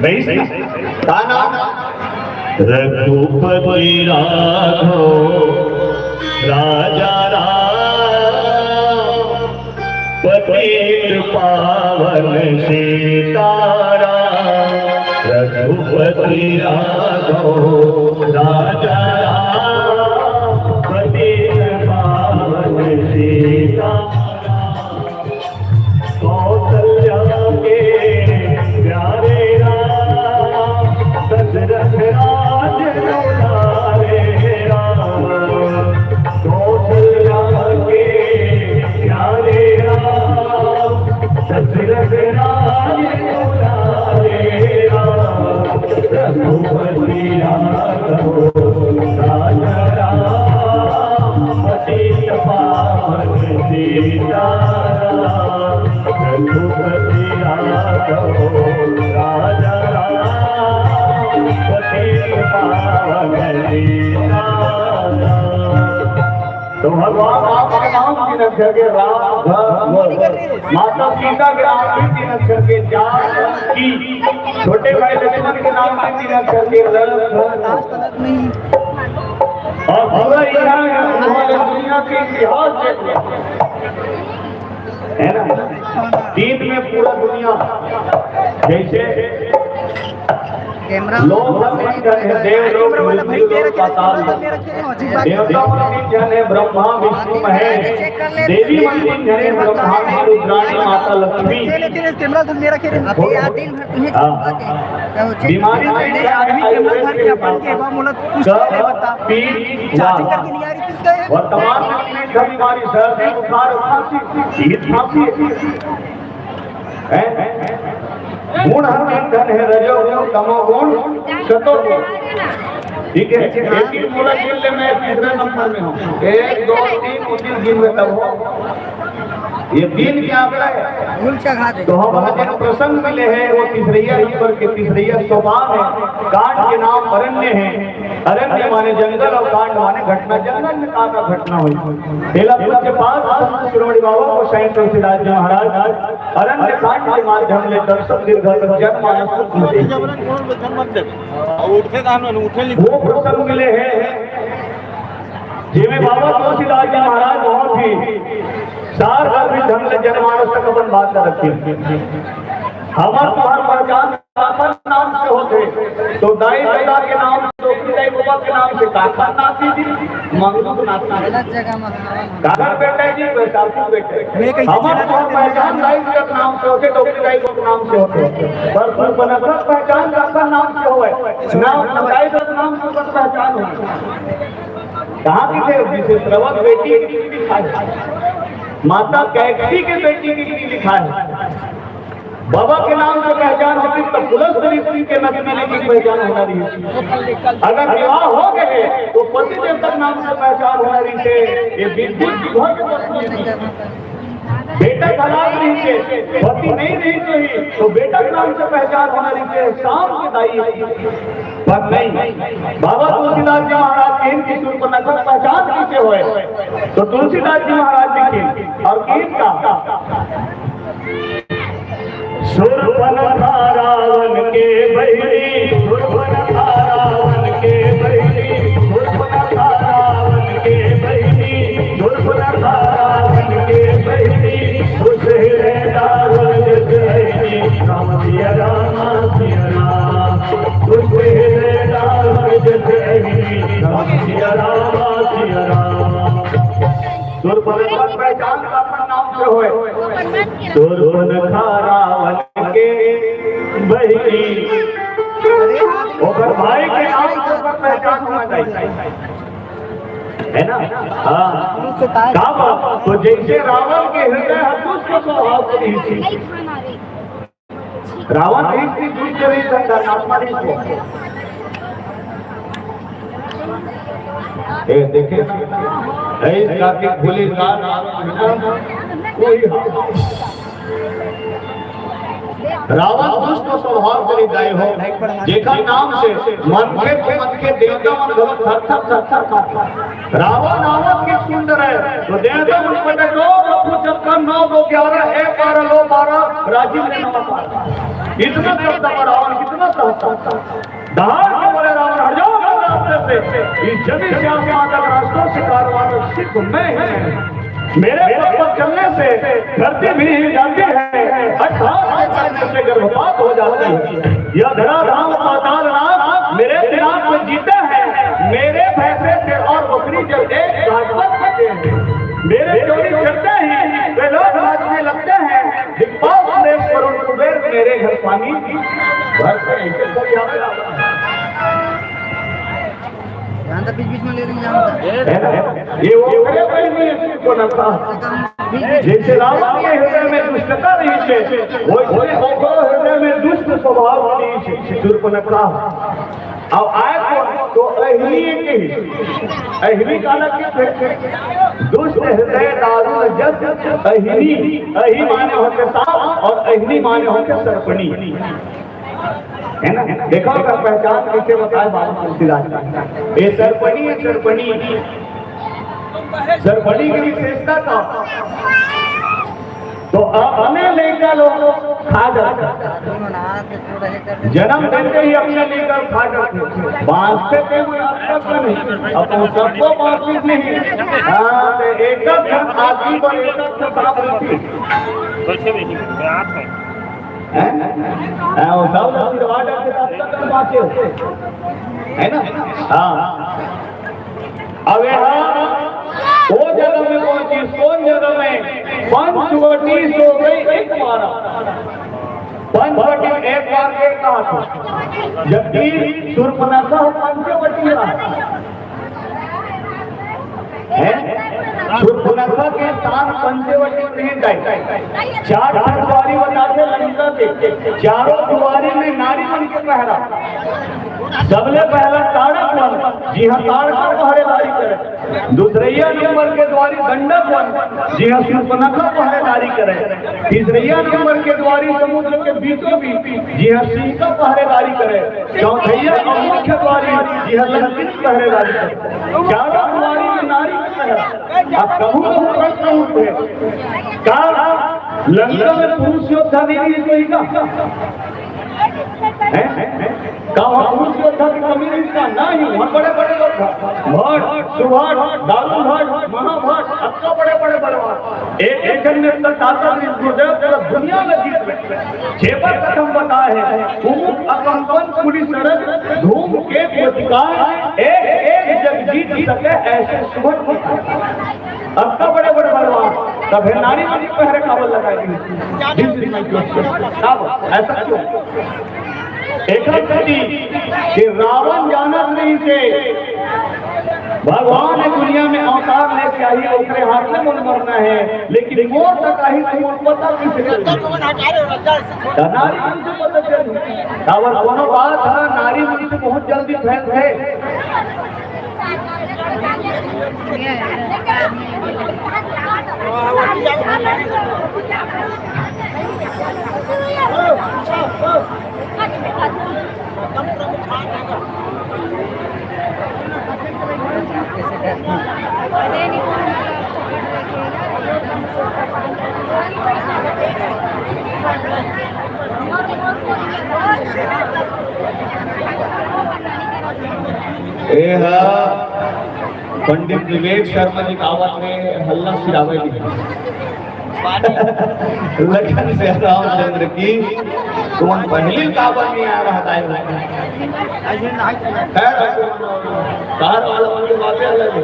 का नाम रघुपति राघव राजा राम पतित पावन सीताराम। रघुपति राघव राजा राम पतित पावन सीताराम। कौशल्या के प्यारे राम दशरथ राज दुलारे राम। कौशल्या के प्यारे राम दशरथ राज दुलारे राम। रघुपति राघव राजा राम पतित पावन सीताराम। रघुपति राघव राजा राम पतित पावन सीताराम। तो भगवान आपके नाम तीन अक्षर के राम, माता सीता के नाम भी तीन अक्षर के जानकी, छोटे भाई लक्ष्मण के नाम भी तीन अक्षर के और पूरा दुनिया के इतिहास देख लो, है ना। तीन में पूरा दुनिया जैसे लोग देवलोक पाताल, देवता जने ब्रह्मा विष्णु महेश, देवी जने ब्रह्मांडी रुद्राणी माता लक्ष्मी। बीमारी वर्तमान में बीमारी सर्दी बुखार खांसी गुण धन है रजो तमो गुण सतो गुण। ठीक है, एक ही मूला जिले में तीसरे नंबर में हूँ। 1 2 3 उसी दिन में तब हो। ये दिन क्या आंकड़ा है? तो हम जन प्रसंग मिले हैं वो तीसरैया ईश्वर के तीसरैया सोपान है। कांड के नाम अरण्य है। अरण्य माने जंगल और कांड माने घटना। जंगल में का घटना हुई बेलापुर के पास शिरोमणि बाबा को साईं तुलसीदास जी महाराज अरण्य कांड के माध्यम से दर्शन दीर्घ जनमानस वो प्रसंग मिले हैं जिनमें बाबा तुलसीदास जी महाराज बहुत ही सार भी ढंग से जनमानस तक अपन बात कर रखी। हमार तुम्हार पहचान नाम से होते तो दाई दादा के नाम से दाई बाबा के नाम से काका नाती जी मंगलू नाती काका बेटा जी बेटा बेटे। हमार तुम्हार पहचान दाई के नाम से होते तो दाई के नाम से होते पर बनकर पहचान काका नाम से होए नाम दाई के नाम से पहचान हो। कहाँ की थे जिसे श्रवण बेटी लिखा है, माता कैकसी के बेटी की लिखा है। बाबा के नाम से पहचान होती तो पुलिस ऋषि के नगमेले की पहचान होना रही। अगर विवाह हो गए तो पति देवता नाम से पहचान होना रही है। ये विद्युत बेटा तलाक नहीं से पति नहीं रही सही तो बेटा के नाम से पहचान होना रही है। शाम के दाई पर नहीं बाबा तुलसीदास जी महाराज के इनकी सूर्पनखा पहचान कैसे हुए तो तुलसीदास जी महाराज जी की और इनका सूर्पनखा रावण के बहिनी, सूर्पनखा रावण के बहिनी, सूर्पनखा रावण के बहिनी, सूर्पनखा रावण के बहिनी। उस हृदय दारुण जगहिनी राम सिया राम सिया राम। उस हृदय दारुण जगहिनी राम सिया राम सिया राम। सूर्पनखा पहचान का नाम से होए सूर्पनखा रावण के बहिनी और भाई के नाम से पहचान होना चाहिए, है ना। हाँ तो जैसे रावण के हृदय दुष्ट स्वभाव की थी, रावण एक दुष्ट नहीं सकता नाथमारी को। देखे कार्तिक भूले रावण दुष्ट स्वभाव करी दाई हो जेका नाम से मन के देवता मन भगत थर थर थर थर काटा। रावण नामक की सुंदर है तो देवता मन बटे 9 9 11 1 12 लो 12 राजीव ने नमक इतना शब्द रावण कितना रहता। दहाड़ के बोले रावण हट जाओ रास्ते से, इस जमी से आसमान तक रास्तों से कारवां सिर्फ मैं है। मेरे पथ पर चलने से धरती भी हिल जाती है, अर्थात से गर्भपात हो जाती है। यह धराधाम पाताल नाथ मेरे दिमाग में जीते हैं, मेरे भैंसे से और बकरी जब एक राजपथ करते हैं, मेरे चोरी चलते हैं, वे लोग नाचने लगते हैं। दिग्पाल सुरेश वरुण कुबेर मेरे घर पानी भरते हैं। बीच में ले रही है ये वो जैसे रावण के हृदय में दुष्टता नहीं थे, वैसे हृदय में दुष्ट स्वभाव नहीं थे शूर्पणखा। अब आए तो अहिनी काला के दुष्ट हृदय दारू जस अहिनी, अहि माने होते सांप और अहिनी माने होते सर्पणी, है ना। देखो अगर पहचान कैसे बताए बाबा तुलसीदास, ये सर्पणी है। सर्पणी की विशेषता का तो हमें लेकर लोग खा जाते, जन्म देते ही अपने लेकर खा जाते, बांधते थे नहीं, अपन सबको बांधते नहीं। हाँ, एक आदमी पर है ना। हाँ, अब यहाँ वो जगह में पहुंची, कौन जगह में पंचवटी सो गई एक मारा, पंचवटी एक बार के कहा था, जबकि शूर्पणखा पंचवटी है। शूर्पणखा के स्थान पंचवटी नहीं गए। 4 दुआरी बताते लंका के, चारों दुआरी में नारी बन के पहरा। सबले पहला ताड़क वन, जी हाँ ताड़क पहरेदारी करे। दूसरैया नंबर के द्वारी गंडक वन, जी हाँ शूर्पणखा पहरेदारी करे। तीसरैया नंबर के द्वारी समुद्र के बीचों बीच, जी हाँ सिंह का पहरेदारी करे। चौथैया मुख्य द्वारी, जी हाँ लंकिन पहरेदारी करे। चारों द्वारी में नारी पहरा। अब कहूँ प्रश्न उठे, लंका में पुरुष योद्धा नहीं कोई का पुरुष योद्धा की कमी नहीं का ना ही, वहाँ बड़े बड़े योद्धा भट्ट, सुभाष, दारू भट्ट, महाभट्ट, सबका बड़े बड़े बलवान एक में गुरुदेव दुनिया में जीत गए। 6 पर कथम बताए हैं, कुमुद अकंपन पुलिस सड़क धूम के प्रतिकार एक जग जीत सके ऐसे सुभट। अब का बड़े बड़े बलवान तब है नारी वाली पहरे काबल लगाएगी। ऐसा क्यों? एक कि रावण जानत नहीं थे भगवान ने दुनिया में अवतार लेके आई, उसके हाथ में मन मरना है, लेकिन मोर तक आई तो पता किसे नारी मन से पता चल। रावण दोनों बात है, नारी मन से बहुत जल्दी फैल है। पंडित विवेक शर्मा जी कावत में हल्ला सिरावे लखन से रामचंद्र की तुम पहली कावत में आ रहा था। कार वाला उनकी बातें अलग है।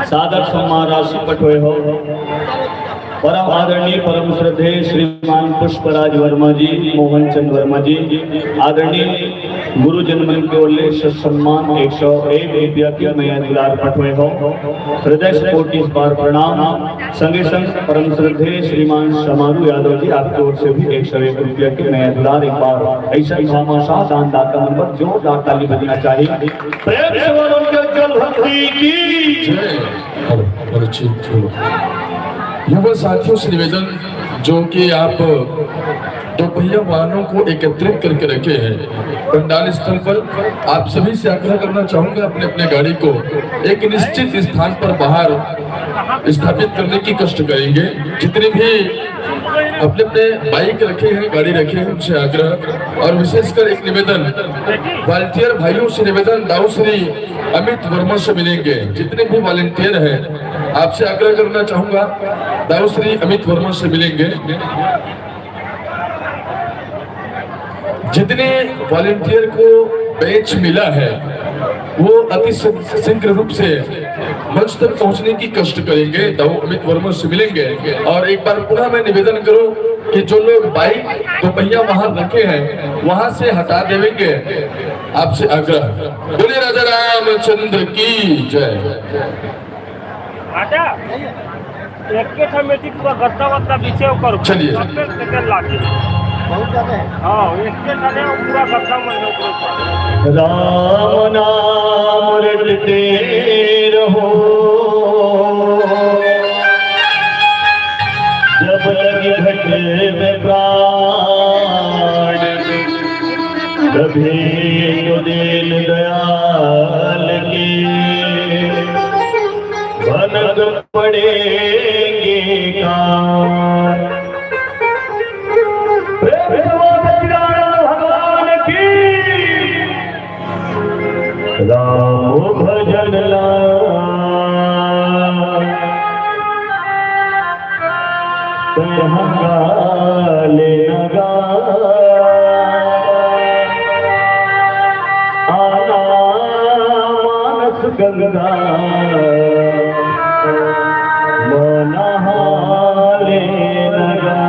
सादर सम्मान राशि पठोए हो परम आदरणीय परम श्रद्धेय श्रीमान पुष्पराज वर्मा जी, मोहन चंद वर्मा जी, आदरणीय गुरुजन मन के ओर सम्मान 101 रुपया की मैं दुलार पठवे हो। हृदय से कोटि बार प्रणाम। संगे संग परम श्रद्धेय श्रीमान समारू यादव जी, आपकी ओर से भी 101 रुपया की नया दुलार एक बार ऐसा ही भामाशाह दान दाता नंबर जोरदार ताली बजना चाहिए। प्रेम से बोलो उनके जल भक्ति की जय। युवा साथियों से निवेदन, जो कि आप दोपहिया वाहनों को एकत्रित करके रखे हैं पंडाल स्थल पर, आप सभी से आग्रह करना चाहूंगा अपने अपने गाड़ी को एक निश्चित स्थान पर बाहर स्थापित करने की कष्ट करेंगे। जितने भी अपने अपने बाइक रखे हैं, गाड़ी रखे हैं, उनसे आग्रह और विशेषकर एक निवेदन, वॉलंटियर भाइयों से निवेदन, दाऊ श्री अमित वर्मा से मिलेंगे। जितने भी वॉलंटियर हैं आपसे आग्रह करना चाहूंगा, दाऊ श्री अमित वर्मा से मिलेंगे। जितने वॉलंटियर को बैच मिला है वो अति शीघ्र रूप से मंच तक पहुंचने की कष्ट करेंगे, दाऊ अमित वर्मा से मिलेंगे। और एक बार पुनः मैं निवेदन करूं कि जो लोग बाइक दोपहिया वहां रखे हैं वहां से हटा देंगे, आपसे आग्रह। बोलिए राजा रामचंद्र की जय। आजा एक के था मेटी पूरा गद्दा वद्दा पीछे कर चलिए। सेकंड लाके बहुत ज्यादा है। हां एक के थाने पूरा गद्दा मन ऊपर राम नाम रटते रहो, जब लगे घट में प्राण, कभी तो दीन दयाल की भनक पड़ेंगे कान। राम भजन गाले लगा, आना मानस गंगा मनहाले लगा।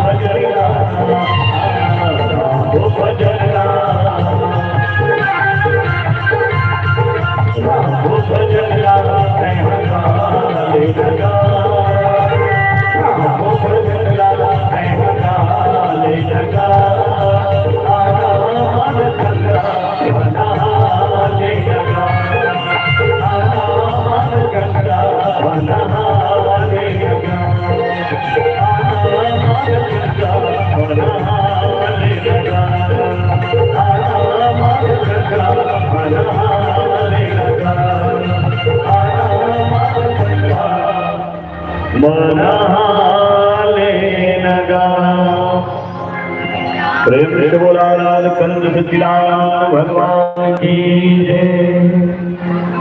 भजन प्रेम से बोला लाल कंद सचिदानंद भगवान की जय।